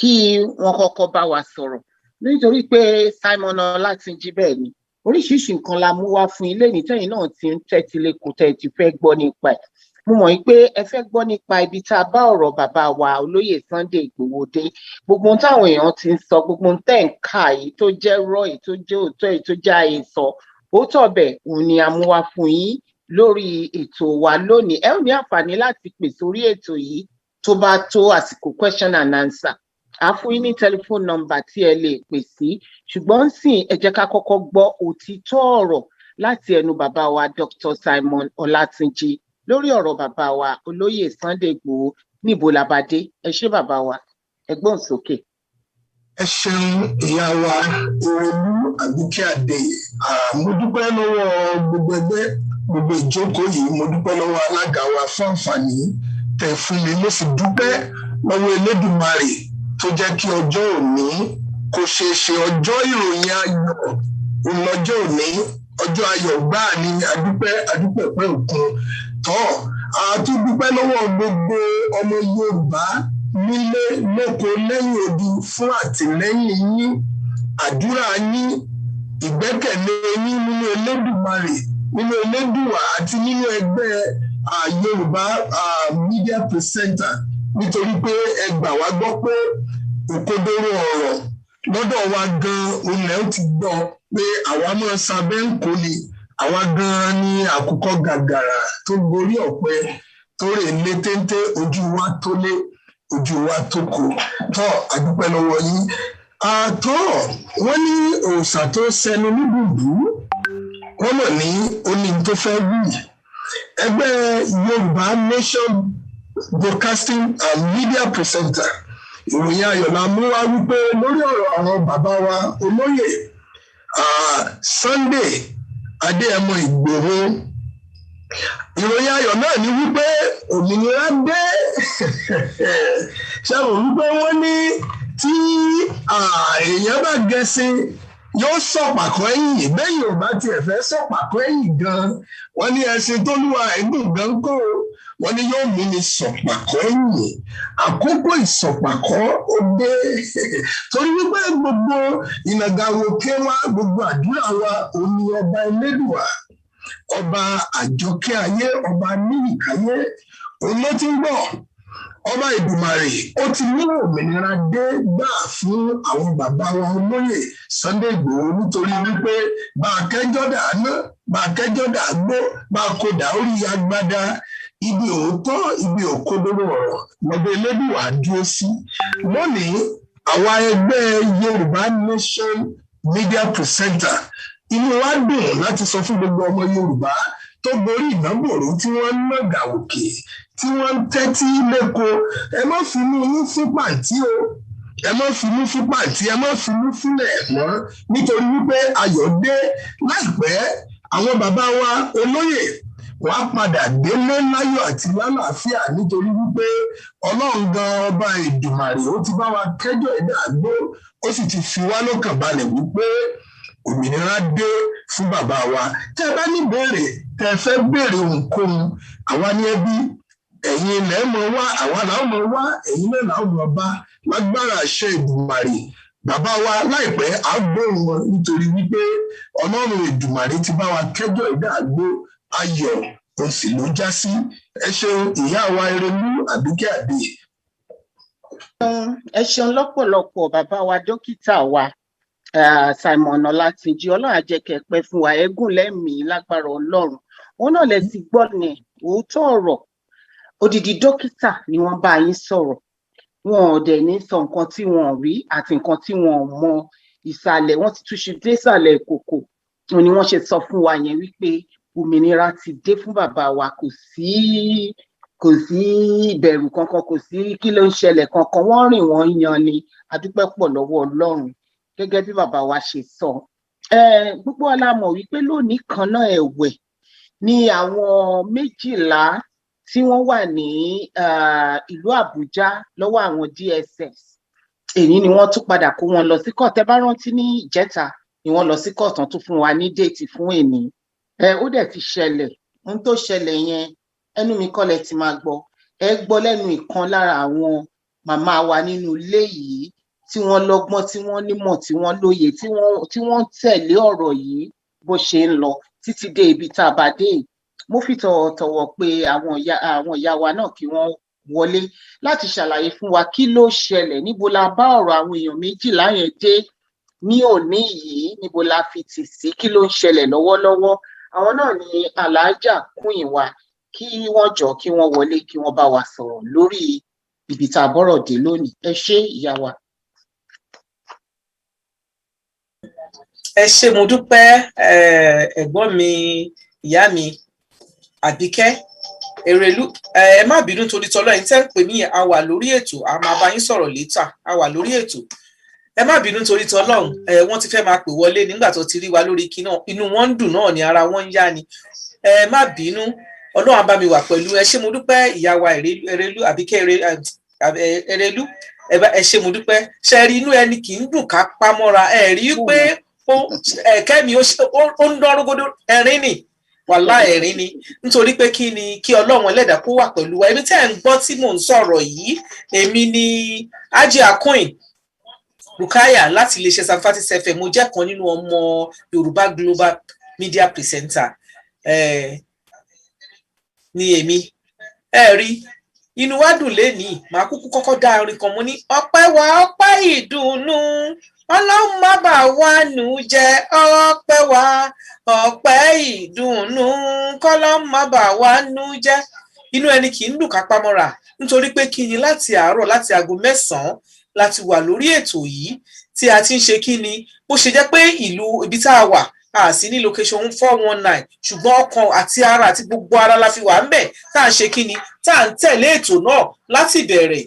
kí wọ́n kọ́kọ́ bá wa sọ̀rọ̀ nítorí pé Simon Ọlátúnjí bẹ́ẹ̀ ni oríṣiríṣi nǹkan la mú wá fún ilé ní tẹ́yìn náà ti ń tẹ́tí lẹ́kọ̀ọ́ tẹ́ ti fẹ́ gbọ́ nípa ẹ̀. Mo mọ̀ pé ẹ fẹ́ gbọ́ nípa ibi tá a bá ọ̀rọ̀ bàbá wa olóyè Sunday Igboho dé. Gbogbo ohun táwọn èèyàn ti ń sọ, gbogbo ohun tẹ́ ń kà yìí tó jẹ́ rọ́ èyí tó jẹ́ òótọ́ èyí tó jẹ́ àhesọ, òótọ́ bẹ̀ òun ni a mú wá fún yín lórí ètò wa lónìí. Ẹ ó ní àǹfààní láti pè sórí ètò yìí tó bá tó àsìkò question and answer. A fún yín ní telephone number tí ẹ lè pè sí, ṣùgbọ́n sìn ẹ jẹ́ ká kọ́kọ́ gbọ́ òtítọ́ ọ̀rọ̀ láti ẹnu bàbá wa Dr. Simon Ọlátúnjí lórí ọ̀rọ̀ bàbá wa olóyè Sunday Igboho níbo la bá dé. Ẹ ṣé bàbá wa, ẹ gbóhùn sókè. Ẹ ṣeun ìyá wa Ìrẹ̀lú Àbíkẹ́ Adéyè. Mo dúpẹ́ lọ́wọ́ gbogbo ẹgbẹ́ gbogbo ìjókòó yìí, mo dúpẹ́ lọ́wọ́ alága wa fún àǹfààní tẹ́ fún mi, mo sì dúpẹ́ lọ́wọ́ Elédùmarè tó jẹ́ kí ọjọ́ òní kó ṣeé ṣe ọjọ́ ìròyìn ayọ̀ ọlọ́jọ́ òní, ọjọ́ ayọ̀ gbáà ni adúpẹ́ pẹ́ òkun tọ́. Àti dúpẹ́ lọ́wọ́ gbogbo ọmọ Yorùbá nílé lóko lẹ́yìn odi fún àtìlẹ́yìn yín, àdúrà yín, ìgbẹ́kẹ̀lé yín nínú Elédùmarè, nínú Elédùwà àti nínú ẹgbẹ́ Yorùbá media presenter, nítorí pé ẹ gbà wá gbọ́ pé òkodoro ọ̀rọ̀ lọ́dọ̀ wa gan olè ó ti gbọ́ pé àwa máa sábẹ́ ń kó ni, àwa gan ni àkùkọ gàgàrà tó gorí ọ̀pẹ tó rè lé téńté, ojú wa tó lé ojú wa tó kó. Tọ́ àdúpẹ́ lọ́wọ́ yín. Àtọ́ wọ́n ní òòṣà tó sẹnu níbùdó wọ́n mọ̀ ní oní tó fẹ́ wí. Ẹgbẹ́ Yorùbá Nation Broadcasting and Media Presenter, ìròyìn ayọ̀ la mú wá wípé lórí ọ̀rọ̀ àwọn bàbá wa olóyè Sunday Adeyemo Igboho. Ìròyìn ayọ̀ náà ni wípé òmìnira dé. Ṣàrò wípé wọ́n ní tí èèyàn bá gẹṣin yóò sọ̀pàkọ́ ẹ̀yìn, bẹ́yìn ò bá tiẹ̀ fẹ́ sọ̀pàkọ́ ẹ̀yìn gan, wọ́n ní ẹṣin tó lúwa ẹ̀dùn gan kó, wọ́n ní yóò mú ní sọ̀pàkọ́ ẹ̀yìn. Àkókò ìsọ̀pàkọ́ ó dé torí wípé gbogbo ìnàgàwòkè wa, gbogbo àdúrà wa òun ni ọba Elédùà, ọba àjọkẹ́ ayé, ọba níyìkáyé òun ló ti ń bọ̀. Ọba Ìdùmarè ó ti mú òmìnira dé gbà fún àwọn bàbá wa olóyè Sunday Igboho, nítorí wípé bá a kẹjọ́ dàná, bá a kẹjọ́ dàgbó, bá a kó dà orí agbádá, ibi òótọ́ ibi òkodoro ọ̀rọ̀ lọ́dọ̀ Elédùà dúró sí. Lónìí àwa ẹgbẹ́ Yorùbá Nation Media Presenter inú wa dùn láti sọ fún gbogbo ọmọ Yorùbá tó borí ìnábòrò tí wọ́n ń nàgà òkè, tí wọ́n ń tẹ́tí lẹ́kọ̀ọ́. Ẹ má finú yín fún pàǹtí o, ẹ má finú fún pàǹtí, ẹ má finú fúnlẹ̀ mọ́, nítorí wípé ayọ̀ dé láìpẹ́. Àwọn bàbá wa olóyè wá padà délé láyọ̀ àti lálàáfíà, nítorí wípé Ọlọ́run gan ọba Ìdùmarè ó ti bá wa kẹ́jọ́ ẹ̀dá àgbó, ó sì ti fi wá lọ́kàn balẹ̀ wípé òmìnira dé fún bàbá wa. Tẹ́ ẹ bá ní béèrè, tẹ́ ẹ fẹ́ béèrè ohunkóhun, àwa ní ẹbí, ẹ̀yin ilẹ̀ mọ̀ wá, àwa làwọn mọ̀ wá, ẹ̀yin náà làwọn mọ̀ bá, lágbára àṣẹ Ìdùmarè. Bàbá wa láìpẹ́ á gbóhùn wọn, nítorí wípé Ọlọ́run Ìdùmarè ti bá wa kẹ́jọ́ ẹ̀dá àgbó, ayọ̀ òsì ló já sí. Ẹ ṣeun ìyá wa Ìrẹ̀lú Àbíkẹ́ Adéyè. Ẹ ṣeun lọ́pọ̀lọpọ̀ bàbá wa dókítà wa Simon Ọlátúnjí, Ọlọ́run á jẹ́ kẹ́ pẹ́ fún wa, ẹ̀gùn lẹ́mìí lágbára Ọlọ́run. Wọn náà lè ti gbọ́ ní òótọ́ ọ̀rọ̀, odidi dókítà ni wọ́n bá yín sọ̀rọ̀, wọn ò dẹ̀ ní sọ nǹkan tí wọ́n rí àti nǹkan tí wọ́n mọ ìsàlẹ̀, wọ́n ti túṣu dé ìsàlẹ̀ ìkòkò. Òun ni wọ́n ṣe sọ fún wa yẹn wípé òmìnira ti dé fún bàbá wa, kò sí ìbẹ̀rù kankan, kò sí kí ló ń ṣẹlẹ̀ kankan, wọ́n rìn wọ́n yan ni. A dúpẹ́ pọ̀ lọ́wọ́ Ọlọ́run gẹ́gẹ́ bí bàbá wa ṣe sọ. Gbogbo wa la mọ̀ wípé lónìí kan náà ẹ̀wẹ̀ ni àwọn 12 tí wọ́n wà ní ìlú Abuja lọ́wọ́ àwọn DSS, èyí ni wọ́n tún padà kó wọn lọ sí court. Tẹ́ bá rántí ní ìjẹta ni wọ́n lọ sí court, tán tún fún wa ní déètì fún èní. Ó dẹ̀ ti ṣẹlẹ̀, ohun tó ṣẹlẹ̀ yẹn ẹnu mi kọ́ lẹ ti máa gbọ́, ẹ gbọ́ lẹ́nu ìkan lára àwọn màmá wa nínú ilé yìí tí wọ́n lọ́gbọ́n, tí wọ́n nímọ̀, tí wọ́n lóye, tí wọ́n tẹ̀lé ọ̀rọ̀ yìí bó ṣe ń lọ títí dé ibi tá a bá dé yìí. Mo fi tọ̀wọ̀tọ̀wọ̀ pé àwọn ìyá wa náà kí wọ́n wọlé láti ṣàlàyé fún wa kí ló ṣẹlẹ̀, níbo la bá ọ̀rọ̀ àwọn èèyàn méjìlá yẹn dé ní òní yìí, níbo la fi tì sí, kí ló ń ṣẹlẹ̀ lọ́wọ́lọ́wọ́. Àwọn náà ni Alhaja Kúnyìnwá, kí wọ́n jọ kí wọ́n wọlé kí wọ́n bá wa sọ̀rọ̀ lórí ibi tá a bọ́rọ̀ dé lónìí. Ẹ ṣé ìyá wa. Ẹ ṣé mo dúpẹ́ ẹ̀gbọ́n mi, ìyá mi Àbíkẹ́ Èrèlú. Ẹ má bínú torí tọ́lọ́ ẹ̀yin tẹ́ ń pè mí, a wà lórí ètò, a máa bá yín sọ̀rọ̀ létà, a wà lórí ètò. Ẹ má bínú torí tọ́lọ́hún, wọ́n ti fẹ́ máa pè wọlé nígbà tó ti rí wa lórí kí náà, inú wọn ń dùn náà ni, ara wọn ń yá ni. Ẹ má bínú, Ọlọ́run á bá mi wà pẹ̀lú. Ẹ ṣé mo dúpẹ́ ìyá wa Èrèlú, Àbíkẹ́ Èrèlú. Ẹ ṣé mo dúpẹ́. Ṣe rí inú ẹni kì í dùn ká pamọ́ra, ẹ rí pé kẹ́mi ó ń dọ́rọ́gọ́dọ́, ẹ̀rín ni, wàhálà ẹ̀rín ni, nítorí pé kí ni, kí Ọlọ́run ẹlẹ́dàá kó wà pẹ̀lú wa. Èmi tẹ́ ẹ̀ ń gbọ́ tí mò ń sọ̀rọ̀ yìí, èmi ni Ajé Akúnyìn Rukaya láti iléeṣẹ́ Sampfatis FM. Mo jẹ́ kan nínú ọmọ Yorùbá Global Media Presenter ni èmi. Ẹ rí, inú wa dùn lénìí, màá kúkú kọ́kọ́ dá orin kan, mo ní ọpẹ́ wa ọpẹ́ ìdùnnú, Ọlọ́run má bà wá nù jẹ́, ọpẹ́ wa ọpẹ́ ìdùnnú, kọ́lọ́run má bà wá nù jẹ́. Inú ẹni kì í dùn ká pamọ́ra, nítorí pé kí ni, láti àárọ̀, láti aago 9 láti wà lórí ètò yìí tí a ti ń ṣe kí ni, bó ṣe jẹ́ pé ìlú ibi tá a wà a sí ní location 419, ṣùgbọ́n ọkàn àti ara àti gbogbo ara la fi wà ń bẹ̀ tá à ń ṣe kí ni, tá à ń tẹ̀lé ètò náà láti bẹ̀rẹ̀.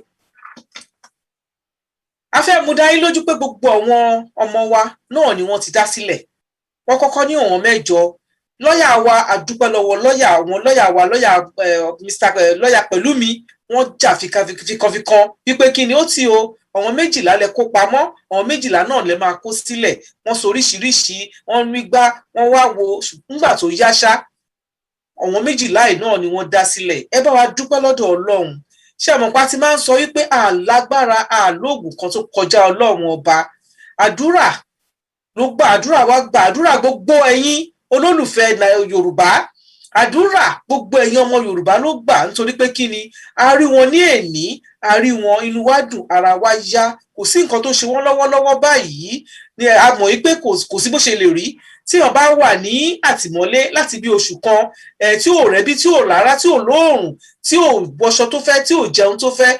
A fẹ́ mú dá yín lójú pé gbogbo àwọn ọmọ wa náà ni wọ́n ti dá sílẹ̀. Wọ́n kọ́kọ́ ní ọ̀wọ́n 8. Lọ́yà wa, àdúpẹ́ lọ́wọ́ lọ́yà wa, lọ́yà Pẹ̀lúmi, wọ́n jà fikànfikàn wípé kí ni ó ti o, àwọn 12 lẹ kó pamọ́, àwọn 12 náà lẹ máa kó sílẹ̀. Wọ́n sọ oríṣiríṣi, wọ́n rí gbá, wọ́n wá wo, nígbà tó yáṣá àwọn 12 yìí náà ni wọ́n dá sílẹ̀. Ẹ bá wa dúpẹ́ lọ́dọ̀ Ọlọ́run. Ṣé àmọ̀pá ti máa ń sọ wípé àlágbára àlóògùn kan tó kọjá Ọlọ́run ọba. Àdúrà ló gbà, àdúrà wa gbà, àdúrà gbogbo ẹ̀yin olólùfẹ́ Yorùbá, àdúrà gbogbo ẹ̀yin ọmọ Yorùbá ló gbà, nítorí pé kí ni, a rí wọn ní èní, a rí wọn, inú wa dùn, ara wa yá, kò sí nǹkan tó ṣe wọ́n lọ́wọ́lọ́wọ́ báyìí. Ni a mọ̀ wípé kò sí bó ṣe lè rí tí wọ́n bá wà ní àtìmọ́lé láti bí oṣù kan, tí ò rẹ́bí, tí ò lára, tí ò lóòrùn, tí ò wọṣọ tó fẹ́, tí ò jẹun tó fẹ́,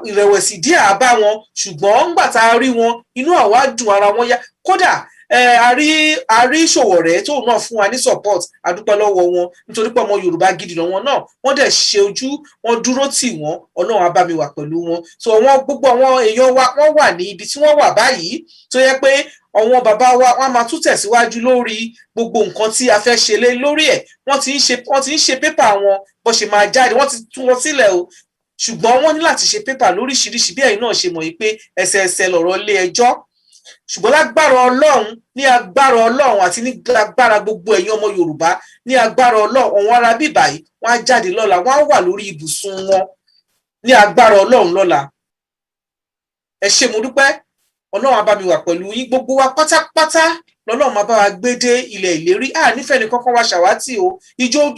ìrẹ̀wẹ̀sì díẹ̀ á bá wọn, ṣùgbọ́n ńgbà tá a rí wọn, inú àwa dùn, ara wọn yá. Kódà a rí Ṣòwòrẹ́ tó náà fún wa ní support, àdúpẹ́ lọ́wọ́ wọn, nítorí pé ọmọ Yorùbá gidi lọ́wọ́ náà, wọ́n dẹ̀ ṣe ojú, wọ́n dúró tì wọ́n, Ọlọ́run á bá mi wà pẹ̀lú wọn. So gbogbo àwọn èèyàn wa wọ́n wà ní ibi tí wọ́n wà báyìí, tó yẹ pé àwọn bàbá wa wọ́n máa tún tẹ̀síwájú lórí gbogbo nǹkan tí a fẹ́ ṣe lé lórí ẹ̀. Wọ́n ti ń ṣe pépà wọn bó ṣe máa jáde, wọ́n ti tún wọn sílẹ̀ o, ṣùgbọ́n wọ́n ní láti ṣe pépà lóríṣiríṣi, bí ẹ̀yin náà ṣe mọ̀ yìí pé ẹsẹẹsẹ lọ̀rọ̀ ilé ẹjọ́. Ṣùgbọ́n lágbára Ọlọ́run, ní agbára Ọlọ́run àti ní agbára gbogbo ẹ̀yin ọmọ Yorùbá, ní agbára Ọlọ́run, àwọn ará bíbà yìí wọ́n á jáde lọ́la, wọ́n á wà lórí ibùsùn wọn ní agbára Ọlọ́run lọ́la. Ẹ ṣé mo dúpẹ́, Ọlọ́run á bá mi wà pẹ̀lú yín, gbogbo wa pátápátá lọ́lọ́run máa bá wa gbé dé ilẹ̀ ìlérí. Nífẹ̀ẹ́ ni kankan wa ṣàwátì o,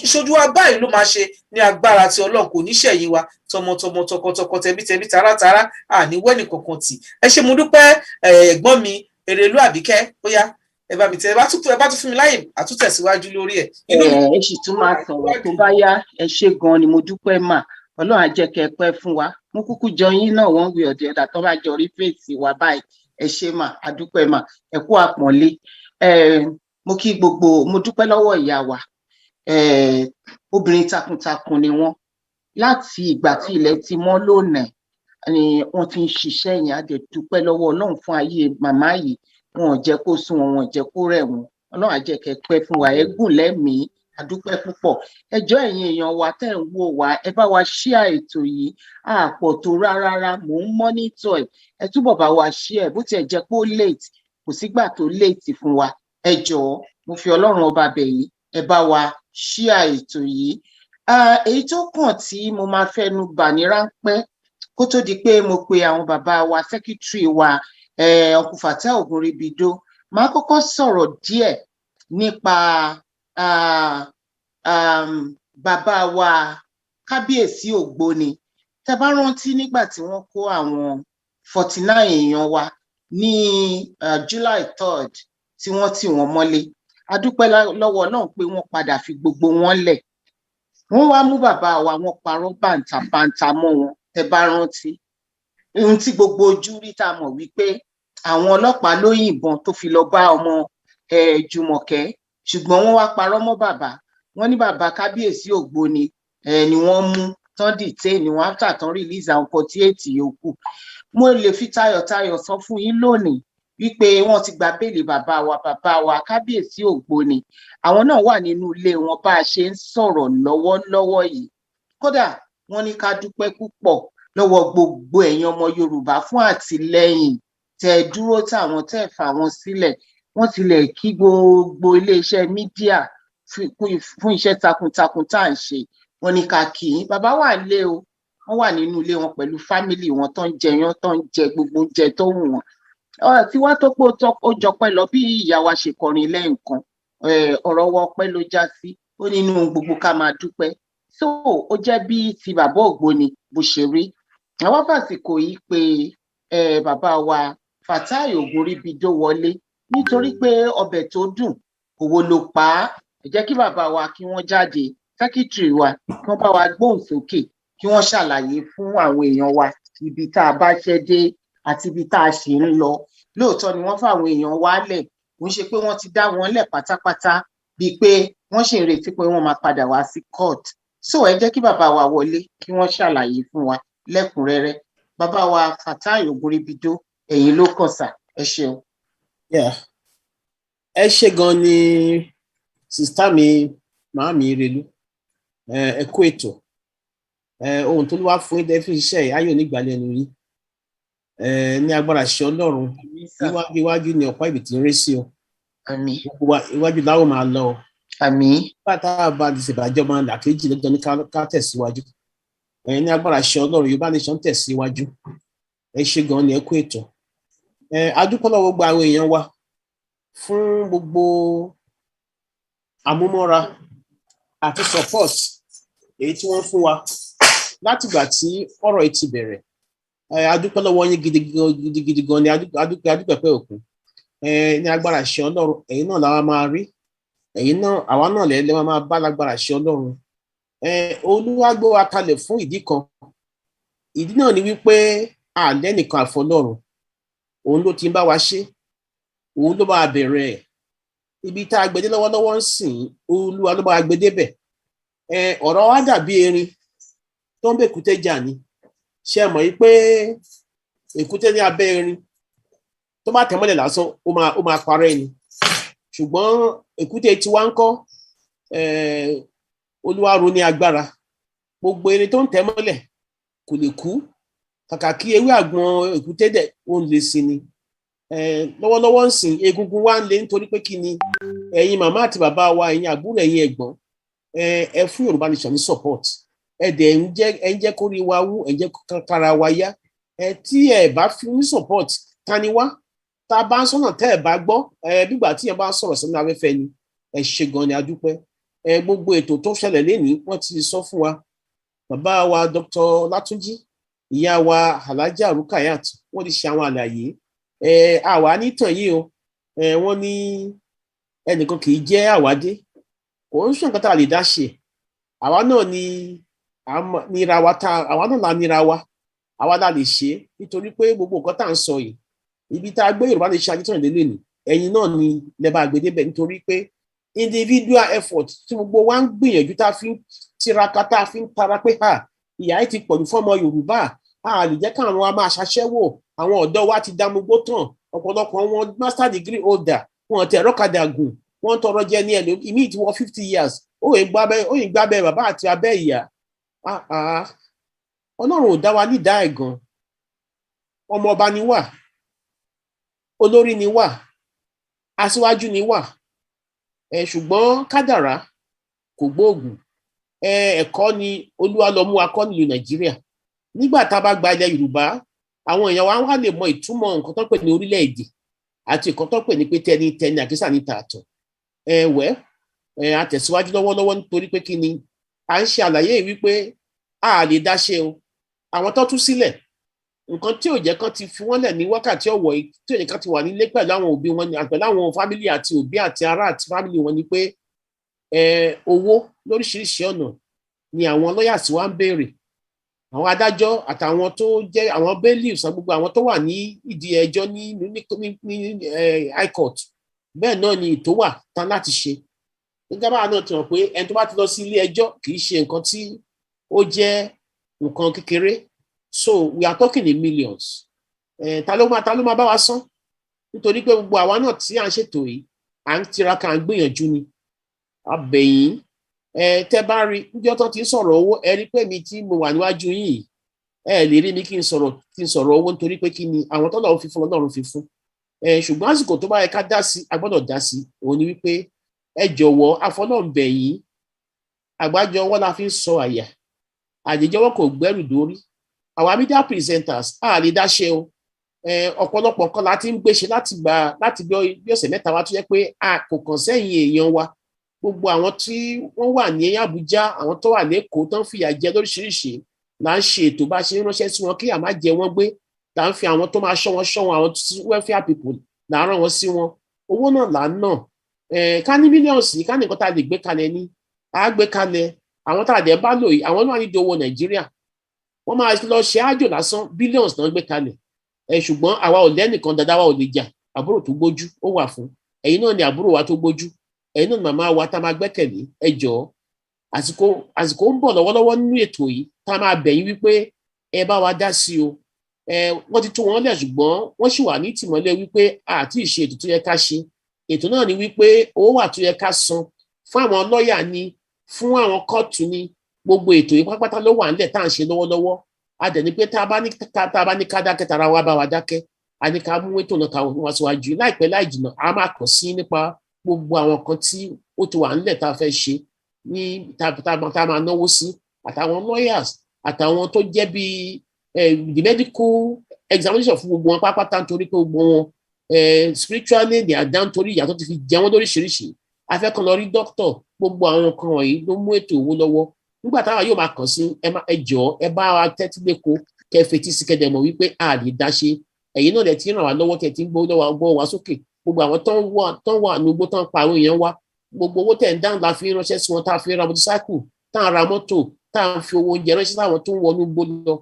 ìṣojú wa báyìí ló máa ṣe ní agbára tí Ọlọ́run, kò ní ṣẹ̀yìn wa tọmọtọmọ, tọkọtọkọ, tẹbítẹbí, taratara, àníwẹ́nì kankan tì. Ẹ ṣé mo dúpẹ́ ẹ̀gbọ́n mi Èrèlú Àbíkẹ́, bóyá ẹ bá mi tẹ, ẹ bá tún fún mi láyè àtúntẹ̀síwájú lórí ẹ̀. Ẹ sì tún máa sọ̀rọ̀ tó bá yá. Ẹ ṣé gan ni, mo dúpẹ́ mà, Ọlọ́run á jẹ́ kẹ́ pẹ́ fún wa. Mo kúkú jọ yín náà wọ́n gbé ọ̀dẹ̀ ọ̀dà tó bá jọ rí fèsì wa báyìí. Ẹ ṣé mà, a dúpẹ́ mà, ẹ kú àpọ́nlé. Mo kí gbogbo, mo dúpẹ́ lọ́wọ́ ìyá wa. Obìnrin takuntakun ni wọ́n. Láti ìgbà tí ilẹ̀ ti mọ́ lónìí ni wọ́n ti ń ṣiṣẹ́ yẹn. A dẹ̀ dúpẹ́ lọ́wọ́ Ọlọ́run fún ayé màmá yìí. Wọn ò jẹ́ kó sún wọn, wọn ò jẹ́ kó rẹ̀ wọ́n. Ọlọ́run á jẹ́ kẹ́ pẹ́ fún wa, ẹ gùn lẹ́mìí. A dúpẹ́ púpọ̀. Ẹ jọ̀ọ́ ẹ̀yin èèyàn wa tẹ́ ń wò wá, ẹ bá wa share ètò yìí. Àpọ̀ tó rárá, mò ń monitor ẹ̀. Ẹ túbọ̀ bá wa share, bó tiẹ̀ jẹ́ pé ó late, kò sígbà tó late fún wa. Ẹ jọ̀ọ́, mo fi Ọlọ́run ọba bẹ̀ yín, ẹ bá wa share ètò yìí. Èyí tó kàn tí mo máa fẹ́nu bà ní ráńpẹ́, kó tó di pé mo pe àwọn bàbá wa secretary wa Uncle Fatai Ogunribido, máa kọ́kọ́ sọ̀rọ̀ díẹ̀ nípa bàbá wa kábíyèsí Ògbóni. Tẹ́ bá rántí nígbà tí wọ́n kó àwọn 49 èèyàn wa ní July 3rd tí wọ́n tì wọ́n mọ́lé, a dúpẹ́ lọ́wọ́ náà pé wọ́n padà fi gbogbo wọn lẹ̀. Wọ́n wá mú bàbá wa, wọ́n parọ́ bàǹtàbàǹtà mọ́ wọn. Tẹ́ bá rántí ohun tí gbogbo ojú rí, tá a mọ̀ wípé àwọn ọlọ́pàá ló yìnbọn tó fi lọ bá ọmọ Jùmọ̀kẹ́, ṣùgbọ́n wọ́n wá parọ́ mọ́ bàbá. Wọ́n ní bàbá kábíyèsí Ògbóni ni wọ́n mú tán detain ni wọ́n after tán release àwọn 48 yòókù. Mo lè fi tayọ̀tayọ̀ sọ fún yín lónìí wípé wọ́n ti gba béèlì bàbá wa kábíyèsí Ògbóni. Àwọn náà wà nínú ilé wọn bá a ṣe ń sọ̀rọ̀ lọ́wọ́lọ́wọ́ yìí. Kódà wọ́n ní ká dúpẹ́ púpọ̀ lọ́wọ́ gbogbo ẹ̀yin ọmọ Yorùbá fún àtìlẹ́yìn tẹ́ dúró táwọn tẹ́ fà wọ́n sílẹ̀. Wọ́n tilẹ̀ kí gbogbo iléeṣẹ́ mídíà fún iṣẹ́ takuntakun tá à ń ṣe. Wọ́n ní ká kí yín. Bàbá wà nílé o, wọ́n wà nínú ilé wọn pẹ̀lú fámìlì wọn tó ń jẹyán, tó ń jẹ gbogbo oúnjẹ tó wù wọ́n. Tí wá tó pé ó jọpẹ́ lọ bí ìyá wa ṣe kọrin lẹ́ẹ̀kan, ọ̀rọ̀ wa ọpẹ́ ló já sí. Ó nínú gbogbo ká máa dúpẹ́. So ó jẹ́ bí ti bàbá Ògbóni bó ṣe rí. Àwọn fàsìkò yìí pé bàbá wa Fatai Ogunribido wọlé nítorí pé ọbẹ̀ tó dùn òwò ló pa á. Ẹ jẹ́ kí bàbá wa kí wọ́n jáde, secretary wa kí wọ́n bá wa gbóhùn sókè, kí wọ́n ṣàlàyé fún àwọn èèyàn wa ibi tá a bá ṣẹ́ dé àti ibi tá a ṣì ń lọ. Lóòótọ́ ni wọ́n fáwọn èèyàn wa lẹ̀, kò ń ṣe pé wọ́n ti dá wọn lẹ̀ pátápátá bíi pé wọ́n ṣì ń retí pé wọ́n máa padà wá sí court. So ẹ jẹ́ kí bàbá wa wọlé kí wọ́n ṣàlàyé fún wa lẹ́kùnrẹ́rẹ́. Bàbá wa Fatai Ogunribido, ẹ̀yin ló kàn sà. Ẹ ṣeun. Ẹ ṣé gan ni sista mi màámi Ìrèlú, ẹ kú ètò, ohun tó wá fún ìdẹ fún iṣẹ́ ayọ̀ nígbàlẹ̀ ẹnu yìí, ní agbára ṣe Ọlọ́run, iwájú ni ọ̀pá ìbí tí ń ré sí o. Àmín. Iwájú láwọn máa lọ. Àmín. Bàtà bá ti ṣèbàjẹ́ ọmọ làkejì lọ́jọ́ ní ká tẹ̀síwájú. Ní agbára ṣe Ọlọ́run, Yorùbá nation tẹ̀síwájú. Ẹ ṣé gan ni ẹ kú ètò. A dúpẹ́ lọ́wọ́ gbogbo àwọn èèyàn wa fún gbogbo àmúmọ́ra àti support èyí tí wọ́n fún wa látìgbà tí ọ̀rọ̀ yìí ti bẹ̀rẹ̀. A dúpẹ́ lọ́wọ́ yín gidigidi gan ni, a dúpẹ́ pé òkun. Ní agbára ṣe Ọlọ́run, ẹ̀yin náà làwa máa rí, ẹ̀yin náà àwa náà lẹ́lẹ́ máa bá lágbára ṣe Ọlọ́run. Olúwa gbé wa kalẹ̀ fún ìdí kan. Ìdí náà ni wípé àlẹ́nìkan àfọlọ́run, òun ló ti ń bá wa ṣe, òun ló bá bẹ̀rẹ̀ ẹ̀. Ibi tá a gbede lọ́wọ́lọ́wọ́ ń sìn, Olúwa ló bá wa gbede bẹ̀. Ọ̀rọ̀ wa dàbí erin tó ń bẹ èkúté jà ni. Ṣé ẹ mọ̀ yìí pé èkúté ní abẹ́ erin tó bá tẹ̀ mọ́lẹ̀ lásán ó máa parẹ́ ni. Ṣùgbọ́n èkúté tí wá ń kọ́, Olúwa rọ̀ ní agbára. Gbogbo erin tó ń tẹ̀ mọ́lẹ̀ kò lè kú. Kàkà kí ewé àgbọn èkúté dẹ̀ ó ń le sí ni. Lọ́wọ́lọ́wọ́ ń sìn, egungun wa ń le nítorí pé kí ni ẹ̀yin màmá àti bàbá wa, ẹ̀yin àbúrò, ẹ̀yin ẹ̀gbọ́n, ẹ fún Yorùbá nation ní support. Ẹ dẹ̀ ń jẹ́ kó rí wa wú, ẹ jẹ́ kára wa yá. Tí ẹ bá fi ní support, ta ni wá? Tá a bá ń sọ̀nà tẹ́ ẹ bá gbọ́, bígbà tí ẹ bá ń sọ̀rọ̀ sínú afẹ́fẹ́ ni. Ẹ ṣé gan ni a dúpẹ́. Gbogbo ètò tó ṣẹlẹ̀ lénìí wọ́n ti sọ fún wa. Bàbá wa Dr. Látúnjí, ìyá wa Alhaja Rukayat, wọ́n ti ṣe àwọn àlàyé. Àwa nítàn yìí o, wọ́n ní ẹnìkan kì í jẹ́ àwádé, kò ń ṣe nǹkan tá a lè dá ṣe. Àwa náà ni nira wa, àwa náà la nira wa, àwa la lè ṣe, nítorí pé gbogbo nǹkan tá à ń sọ yìí, ibi tá a gbé Yorùbá nation adítàn lé lónìí, ẹ̀yin náà ni lẹ́bàá àgbédébẹ̀, nítorí pé individual effort tí gbogbo wa ń gbìyànjú tá a fi ń tiraka, tá a fi ń tara pé ìyà yìí ti pọ̀jù fọ́mọ Yorùbá, a lè jẹ́ káwọn wa máa ṣaṣẹ́wò, àwọn ọ̀dọ́ wa ti dámugbó tán, ọ̀pọ̀lọpọ̀ wọn master degree holder, wọn ti ẹ̀rọ kadà gùn, wọ́n tọrọ jẹ ní ẹ̀lò, ìmí ti wọ 50 years, ó yìn gbábẹ́ bàbá àti abẹ́ ìyá. Ọlọ́run ò dá wa ní ìdá ẹ̀gàn. Ọmọ ọba ni wà, olórí ni wà, aṣíwájú ni wà, ṣùgbọ́n kádàrá kò gbóògùn. Ẹ̀kọ́ ni Olúwa lọ mú akọ́ nílùú Nàìjíríà. nígbà tá a bá gba ilẹ̀ Yorùbá àwọn èèyàn wa wá lè mọ ìtumọ̀ nǹkan tó ń pè ní orílẹ̀-èdè àti nǹkan tó ń pè ní pé tẹni àkísà ní tààtọ̀ àtẹ̀síwájú lọ́wọ́lọ́wọ́ nítorí pé kí ni à ń ṣe àlàyé wípé a lè dáṣe o àwọn tó tú sílẹ̀ nǹkan tí ò jẹ́ kán ti fi wọ́n lẹ̀ ní wákàtí ọ̀wọ̀ yìí tí ò jẹ́ kán ti wà nílé pẹ̀lú àwọn òbí wọn pẹ̀lú àwọn fámìlì àti òbí àti ará àti fámìlì wọn ni pé owó lóríṣiríṣi ọ̀nà ni àwọn lọ́yà tí wọ́n ń béèrè àwọn adájọ́ àtàwọn tó jẹ́ àwọn bailiffs gbogbo àwọn tó wà ní ìdí ẹjọ́ ní high court bẹ́ẹ̀ náà ni ètò wà tán láti ṣe nígbà báwa náà ti mọ̀ pé ẹni tó bá ti lọ sí ilé ẹjọ́ kì í ṣe nǹkan tí ó jẹ́ nǹkan kékeré so we are talking in millions ta ló máa bá wa san nítorí pé gbogbo àwa náà tí à ń ṣètò yìí à ń tiraka à ń gbìyànjú ni abẹ̀yìn tẹ́ bá rí níjọ́ tó ti ń sọ̀rọ̀ owó ẹ rí pé mi tí mo wà níwájú yìí ẹ lè rí mi kí n sọ̀rọ̀ owó nítorí pé kí ni àwọn tó lọ́run fi fún Ọlọ́run fi fún ṣùgbọ́n àsìkò tó bá yẹ ká dá sí a gbọ́dọ̀ dá sí òun ni wípé ẹ jọ̀wọ́ afọlọ́ǹbẹ̀yìn àgbájọ ọwọ́ la fi ń sọ àyà àjẹjọwọ́ kò gbẹ́rù dórí àwa media presenters a lè dáṣe o ọ̀pọ̀lọpọ̀ kan láti ń gbéṣe láti bí ọ̀sẹ̀ mẹ́ta wá tó yẹ pé a kò kàn sẹ́yìn èèyàn wa gbogbo àwọn tí wọ́n wà ní Abuja àwọn tó wà lẹ́kọ̀ọ́ tó ń fìyà jẹ lóríṣiríṣi là ń ṣe ètò bá ṣe ń ránṣẹ́ sí wọn kí àmá jẹ wọ́n gbé là ń fi àwọn tó máa ṣọ́ wọn àwọn welfare people là ń rán wọn sí wọn owó náà là ń nà ká ní mílíọ̀nsì ká ní nǹkan tá a lè gbé kalẹ̀ ní a gbé kalẹ̀ àwọn tá a dẹ̀ bá lò yìí àwọn náà nídìí owó Nàìjíríà wọ́n máa lọ ṣe àjò lásán billions náà gbé kalẹ̀ ṣùgbọ́n àwa ò lẹ́nìkan dáadáa wa ò lè jà àbúrò tó gbójú ó wà fún ẹ̀yin náà ni àbúrò wa tó gbójú ẹ̀yin náà màmá wa tá a máa gbẹ́kẹ̀lé ẹ jọ̀ọ́ àsìkò ń bọ̀ lọ́wọ́lọ́wọ́ nínú ètò yìí tá a máa bẹ̀yìn wípé ẹ bá wa dá sí o wọ́n ti tú wọn lẹ̀ ṣùgbọ́n wọ́n sì wà ní tìmọ́lẹ̀ wípé àti ìṣe ètò tó yẹ ká ṣe ètò náà ni wípé owó wà tó yẹ ká san fún àwọn lọ́ọ̀yà ni fún àwọn kóòtù ni gbogbo ètò yìí pátápátá ló wà nílẹ̀ tá à ń ṣe lọ́wọ́lọ́wọ́ a dẹ̀ ní pé tá a bá ní ká dákẹ́ tara wa bá wa dákẹ́ a ní ká mú ètò náà ká wá síwájú láìpẹ́ láì jìnnà a máa kàn sí nípa gbogbo àwọn kan tí ó ti wà nílẹ̀ tá a fẹ́ ṣe ní tá a máa náwó sí àtàwọn lawyers àtàwọn tó jẹ́ bí the medical examination fún gbogbo wọn pátápátá nítorí pé gbogbo wọn spiritually they are down torí ìyàtọ̀ ti fi jẹ wọ́n lóríṣiríṣi a fẹ́ kàn lọ rí doctor gbogbo àwọn nǹkan wọ̀nyí ló mú ètò owó lọ́wọ́ nígbà táwa yóò máa kàn sí ẹ jọ̀ọ́ ẹ bá wa tẹ́tí lẹ́kọ̀ọ́ kẹ́ fetí sí kẹ́dẹ̀ mọ̀ wípé a lè dá ṣe ẹ̀yin náà lẹ̀ ti ràn wá lọ́wọ́ tẹ̀ tí ń gbọ́ wá sókè gbogbo àwọn tó ń wà ní gbogbo tó ń pa àwọn èèyàn wa gbogbo owó tẹ̀ ń dáhùn la fi ránṣẹ́ sí wọn tá a fi ra motorcycle tá a ra mọ́tò tá a fi owó oúnjẹ ránṣẹ́ sáwọn tó ń wọnú gbó lọ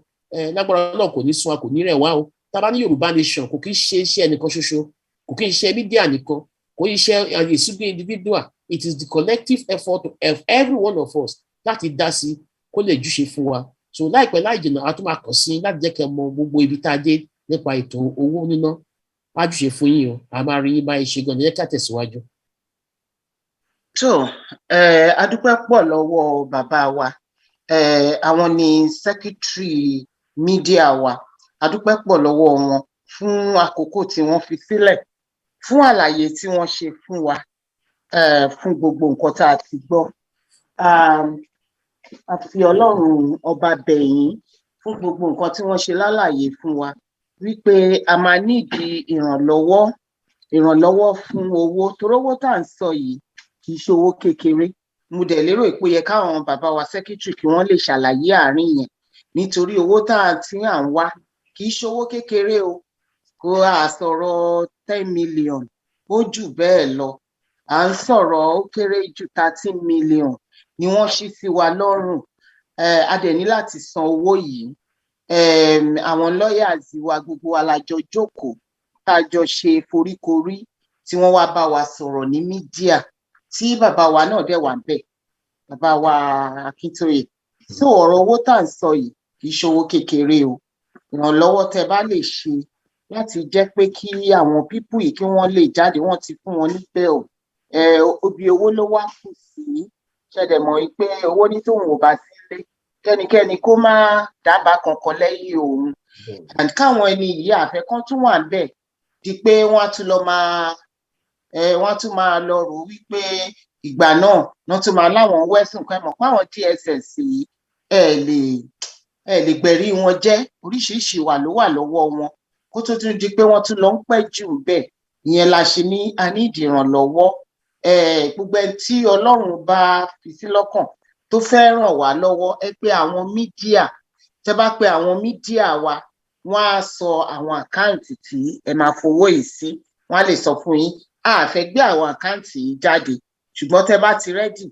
lágbára náà kò ní sun wa kò ní rẹ̀ wá o tá a bá ní Yorùbá nation kò kí ń ṣe iṣẹ́ ẹnìkan ṣoṣo kò kí ń ṣe mídíà nìkan kò ń ṣe a single individual it is the collective effort of every one of us láti dá sí kó lè júṣe fún wa so láìpẹ́ láì jìnnà a tún máa kàn sí láti jẹ́ kẹ́ mọ̀ gbogbo ibi tá a dé nípa ètò owó níná á júṣe fún yín o a máa rí yín báyìí ṣe gan-an ní ká tẹ̀síwájú. tó a dúpẹ́ pọ̀ lọ́wọ́ bàbá wa àwọn ni secretary media wa a dúpẹ́ pọ̀ lọ́wọ́ wọn fún àkókò tí wọ́n fi sílẹ̀ fún àlàyé tí wọ́n ṣe fún wa fún gbogbo nǹkan tá a ti gbọ́ a fi Ọlọ́run ọba bẹ̀yìn fún gbogbo nǹkan tí wọ́n ṣe lálàyé fún wa wípé a máa nídìí ìrànlọ́wọ́ fún owó torówó tá à ń sọ yìí kì í ṣe owó kékeré mo dẹ̀ lérò pé yẹ káwọn bàbá wa secretary kí wọ́n lè ṣàlàyé àárín yẹn nítorí owó tá à ń wá kì í ṣe owó kékeré o kò à sọ̀rọ̀ 10 million ó jù bẹ́ẹ̀ lọ à ń sọ̀rọ̀ ó kéré ju 13 million ni wọ́n ṣí sí wa lọ́rùn a dẹ̀ ní láti san owó yìí àwọn lawyers wa gbogbo alájọ jókòó tá a jọ ṣe foríkorí tí wọ́n wá bá wa sọ̀rọ̀ ní mídíà tí bàbá wa náà dẹ̀ wà ńbẹ̀ bàbá wa Akíntóyè so ọ̀rọ̀ owó tá à ń sọ yìí kì í ṣowó kékeré o ìrànlọ́wọ́ tẹ́ bá lè ṣe láti jẹ́ pé kí àwọn pípù yìí kí wọ́n lè jáde wọ́n ti fún wọn níbẹ̀ o ibi owó ló wá kù sí ṣẹ̀dẹ̀ mọ̀ pé owó ní tóun ò bá sílé kẹ́nikẹ́ni kó má dábàá kankan lẹ́yìn òun and káwọn ẹni yìí àfẹ́kán tún wà ńbẹ̀ di pé wọ́n á tún máa lọ rò wípé ìgbà náà wọ́n tún máa láwọn wẹ́sùn kan mọ̀ páwọn DSS yìí ẹ lè gbẹ̀rí wọn jẹ́, oríṣiríṣi ìwà ló wà lọ́wọ́ wọn kó tó tún di pé wọ́n tún lọ ń pẹ́ jù bẹ́ẹ̀. Ìyẹn la ṣe ní a ní ìdìrànlọ́wọ́. Gbogbo ẹni tí Ọlọ́run bá fi sí lọ́kàn tó fẹ́ ràn wá lọ́wọ́, ẹ pé àwọn mídíà. Tẹ́ bá pe àwọn mídíà wa, wọ́n á sọ àwọn àkáǹtì tí ẹ máa fowó yìí sí. Wọ́n á lè sọ fún yín, a fẹ́ gbé àwọn àkáǹtì yìí jáde, ṣùgbọ́n tẹ́ bá ti rẹ́dì